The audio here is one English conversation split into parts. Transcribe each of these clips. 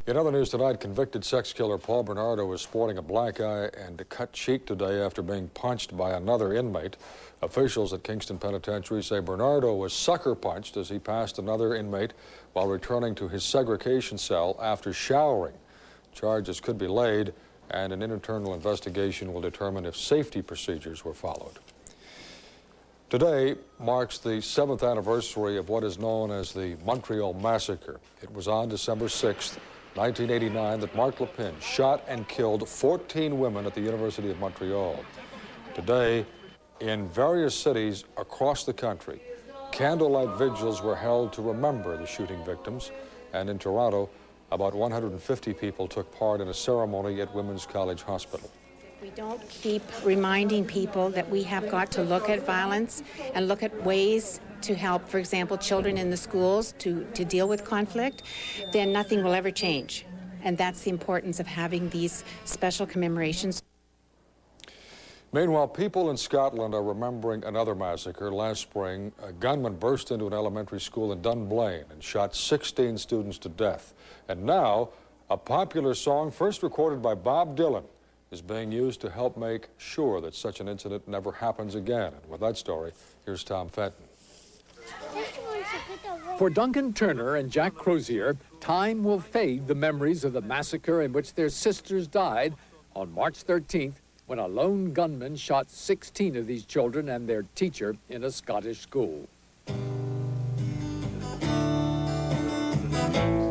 In other news tonight, convicted sex killer Paul Bernardo is sporting a black eye and a cut cheek today after being punched by another inmate. Officials at Kingston Penitentiary say Bernardo was sucker punched as he passed another inmate while returning to his segregation cell after showering. Charges could be laid, and an internal investigation will determine if safety procedures were followed. Today marks the 7th anniversary of what is known as the Montreal Massacre. It was on December 6th, 1989, that Marc Lépine shot and killed 14 women at the University of Montreal. Today, in various cities across the country, candlelight vigils were held to remember the shooting victims, and in Toronto, about 150 people took part in a ceremony at Women's College Hospital. We don't keep reminding people that we have got to look at violence and look at ways to help, for example, children in the schools to deal with conflict, then nothing will ever change. And that's the importance of having these special commemorations. Meanwhile, people in Scotland are remembering another massacre. Last spring, a gunman burst into an elementary school in Dunblane and shot 16 students to death. And now, a popular song first recorded by Bob Dylan is being used to help make sure that such an incident never happens again. And with that story, here's Tom Fenton. For Duncan Turner and Jack Crozier, time will fade the memories of the massacre in which their sisters died on March 13th, when a lone gunman shot 16 of these children and their teacher in a Scottish school.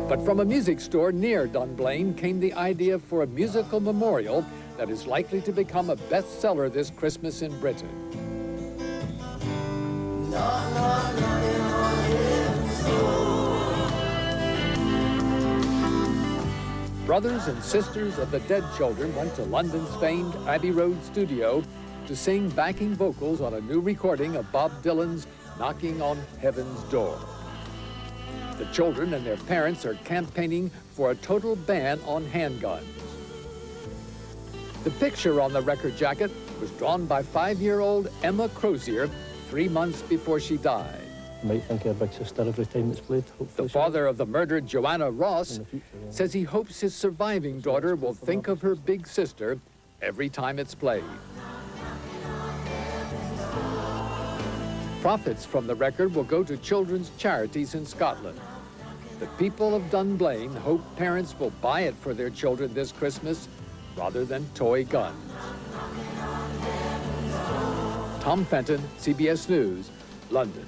But from a music store near Dunblane came the idea for a musical memorial that is likely to become a bestseller this Christmas in Britain. Brothers and sisters of the dead children went to London's famed Abey Road studio to sing backing vocals on a new recording of Bob Dylan's Knocking on Heaven's Door. The children and their parents are campaigning for a total ban on handguns. The picture on the record jacket was drawn by 5-year-old Emma Crozier 3 months before she died. You might think of her big sister every time it's played. The father of the murdered Joanna Ross says he hopes his surviving daughter will think of her big sister every time it's played. Profits from the record will go to children's charities in Scotland. The people of Dunblane hope parents will buy it for their children this Christmas rather than toy guns. Tom Fenton, CBS News, London.